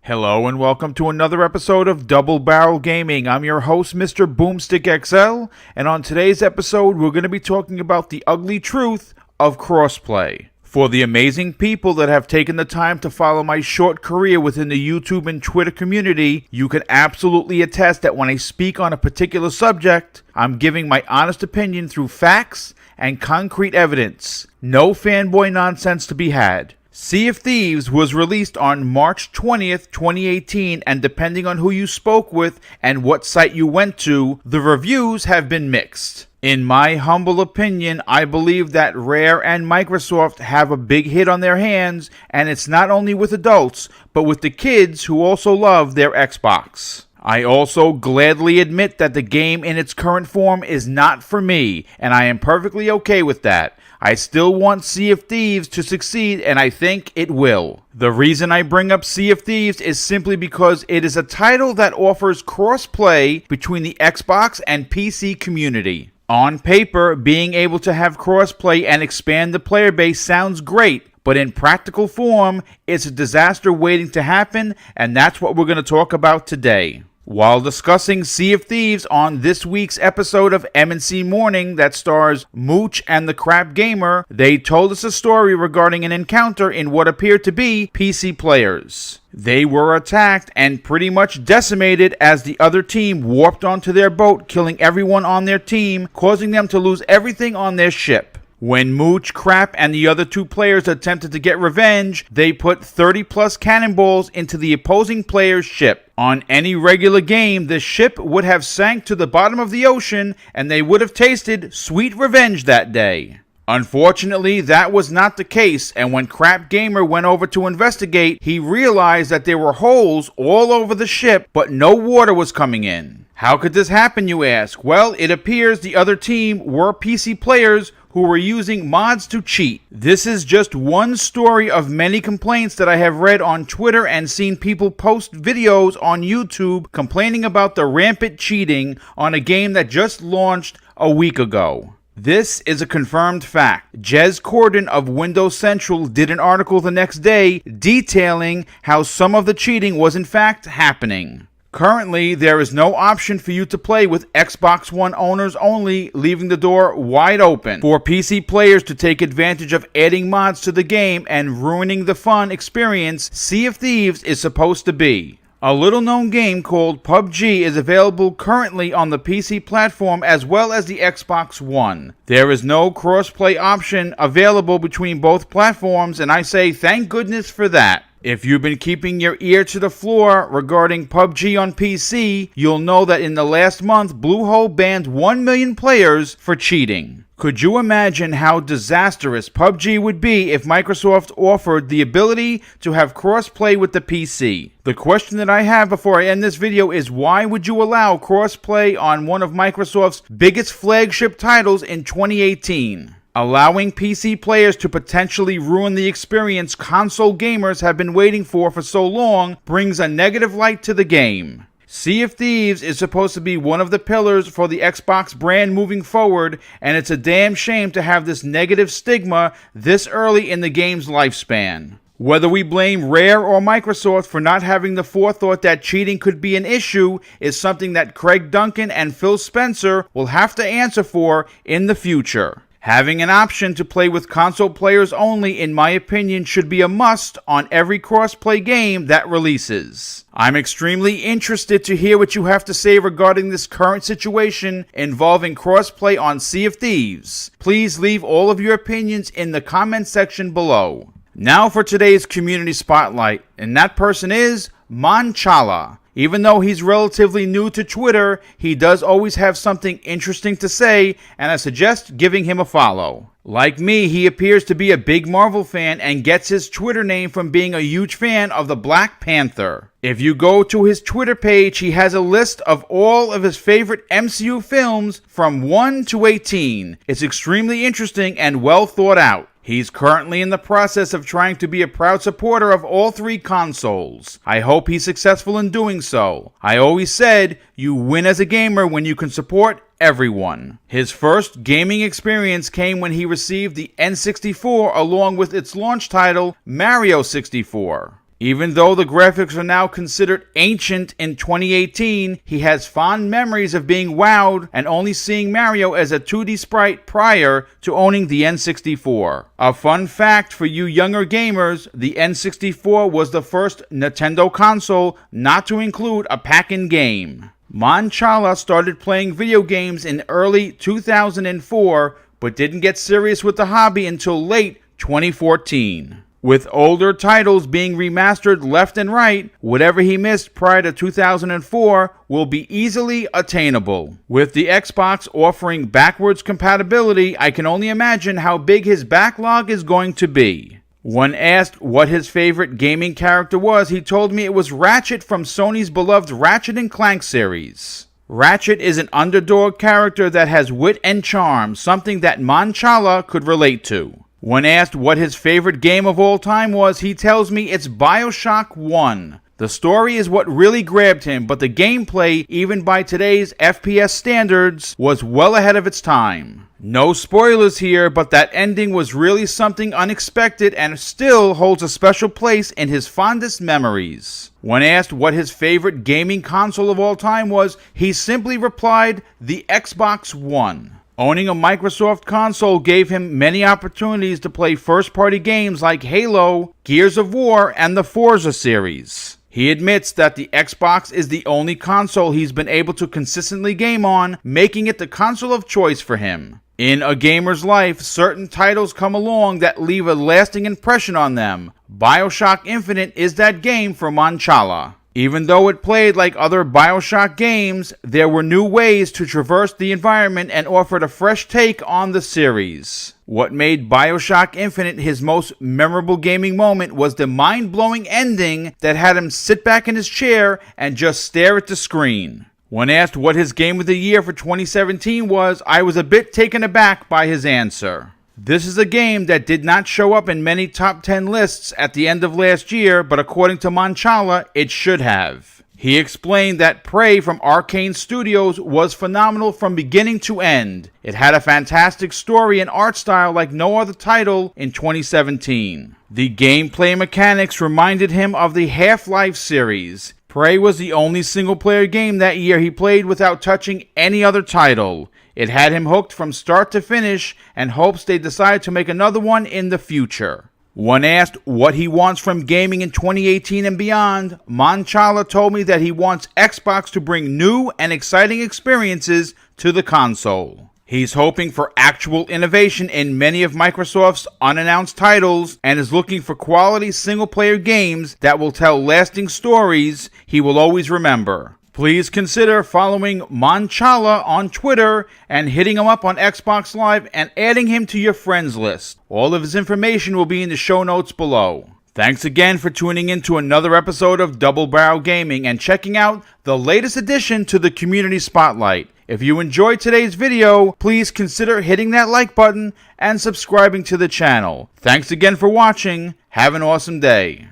Hello and welcome to another episode of Double Barrel Gaming. I'm your host, Mr. BoomStick XL, and on today's episode, we're going to be talking about the ugly truth of crossplay. For the amazing people that have taken the time to follow my short career within the YouTube and Twitter community, you can absolutely attest that when I speak on a particular subject, I'm giving my honest opinion through facts and concrete evidence. No fanboy nonsense to be had. Sea of Thieves was released on March 20th, 2018, and depending on who you spoke with and what site you went to, the reviews have been mixed. In my humble opinion, I believe that Rare and Microsoft have a big hit on their hands, and it's not only with adults, but with the kids who also love their Xbox. I also gladly admit that the game in its current form is not for me, and I am perfectly okay with that. I still want Sea of Thieves to succeed, and I think it will. The reason I bring up Sea of Thieves is simply because it is a title that offers cross-play between the Xbox and PC community. On paper, being able to have cross-play and expand the player base sounds great, but in practical form, it's a disaster waiting to happen, and that's what we're going to talk about today. While discussing Sea of Thieves on this week's episode of M&C Morning that stars Mooch and the Crap Gamer, they told us a story regarding an encounter in what appeared to be PC players. They were attacked and pretty much decimated as the other team warped onto their boat, killing everyone on their team, causing them to lose everything on their ship. When Mooch, Crap, and the other two players attempted to get revenge, they put 30 plus cannonballs into the opposing player's ship. On any regular game, the ship would have sank to the bottom of the ocean, and they would have tasted sweet revenge that day. Unfortunately, that was not the case, and when Crap Gamer went over to investigate, he realized that there were holes all over the ship, but no water was coming in. How could this happen, you ask? Well, it appears the other team were PC players who were using mods to cheat. This is just one story of many complaints that I have read on Twitter and seen people post videos on YouTube complaining about the rampant cheating on a game that just launched a week ago. This is a confirmed fact. Jez Corden of Windows Central did an article the next day detailing how some of the cheating was in fact happening. Currently, there is no option for you to play with Xbox One owners only, leaving the door wide open for PC players to take advantage of adding mods to the game and ruining the fun experience Sea of Thieves is supposed to be. A little-known game called PUBG is available currently on the PC platform as well as the Xbox One. There is no cross-play option available between both platforms, and I say thank goodness for that. If you've been keeping your ear to the floor regarding PUBG on PC, you'll know that in the last month, Bluehole banned 1 million players for cheating. Could you imagine how disastrous PUBG would be if Microsoft offered the ability to have cross-play with the PC? The question that I have before I end this video is, why would you allow cross-play on one of Microsoft's biggest flagship titles in 2018? Allowing PC players to potentially ruin the experience console gamers have been waiting for so long brings a negative light to the game. Sea of Thieves is supposed to be one of the pillars for the Xbox brand moving forward, and it's a damn shame to have this negative stigma this early in the game's lifespan. Whether we blame Rare or Microsoft for not having the forethought that cheating could be an issue is something that Craig Duncan and Phil Spencer will have to answer for in the future. Having an option to play with console players only, in my opinion, should be a must on every cross-play game that releases. I'm extremely interested to hear what you have to say regarding this current situation involving cross-play on Sea of Thieves. Please leave all of your opinions in the comment section below. Now for today's community spotlight, and that person is Mon'Challa. Even though he's relatively new to Twitter, he does always have something interesting to say, and I suggest giving him a follow. Like me, he appears to be a big Marvel fan and gets his Twitter name from being a huge fan of the Black Panther. If you go to his Twitter page, he has a list of all of his favorite MCU films from 1 to 18. It's extremely interesting and well thought out. He's currently in the process of trying to be a proud supporter of all three consoles. I hope he's successful in doing so. I always said, you win as a gamer when you can support everyone. His first gaming experience came when he received the N64 along with its launch title, Mario 64. Even though the graphics are now considered ancient in 2018, he has fond memories of being wowed and only seeing Mario as a 2D sprite prior to owning the N64. A fun fact for you younger gamers, the N64 was the first Nintendo console not to include a pack-in game. Mon'Challa started playing video games in early 2004, but didn't get serious with the hobby until late 2014. With older titles being remastered left and right, whatever he missed prior to 2004 will be easily attainable. With the Xbox offering backwards compatibility, I can only imagine how big his backlog is going to be. When asked what his favorite gaming character was, he told me it was Ratchet from Sony's beloved Ratchet & Clank series. Ratchet is an underdog character that has wit and charm, something that Mon'Challa could relate to. When asked what his favorite game of all time was, he tells me it's BioShock 1. The story is what really grabbed him, but the gameplay, even by today's FPS standards, was well ahead of its time. No spoilers here, but that ending was really something unexpected and still holds a special place in his fondest memories. When asked what his favorite gaming console of all time was, he simply replied, the Xbox One. Owning a Microsoft console gave him many opportunities to play first-party games like Halo, Gears of War, and the Forza series. He admits that the Xbox is the only console he's been able to consistently game on, making it the console of choice for him. In a gamer's life, certain titles come along that leave a lasting impression on them. BioShock Infinite is that game for Mon'Challa. Even though it played like other BioShock games, there were new ways to traverse the environment and offered a fresh take on the series. What made BioShock Infinite his most memorable gaming moment was the mind-blowing ending that had him sit back in his chair and just stare at the screen. When asked what his game of the year for 2017 was, I was a bit taken aback by his answer. This is a game that did not show up in many top 10 lists at the end of last year, but according to Mon'Challa, it should have. He explained that Prey from Arcane Studios was phenomenal from beginning to end. It had a fantastic story and art style like no other title in 2017. The gameplay mechanics reminded him of the Half-Life series. Prey was the only single-player game that year he played without touching any other title. It had him hooked from start to finish and hopes they decide to make another one in the future. When asked what he wants from gaming in 2018 and beyond, Mon'Challa told me that he wants Xbox to bring new and exciting experiences to the console. He's hoping for actual innovation in many of Microsoft's unannounced titles and is looking for quality single-player games that will tell lasting stories he will always remember. Please consider following Mon'Challa on Twitter and hitting him up on Xbox Live and adding him to your friends list. All of his information will be in the show notes below. Thanks again for tuning in to another episode of Double Barrel Gaming and checking out the latest addition to the Community Spotlight. If you enjoyed today's video, please consider hitting that like button and subscribing to the channel. Thanks again for watching. Have an awesome day.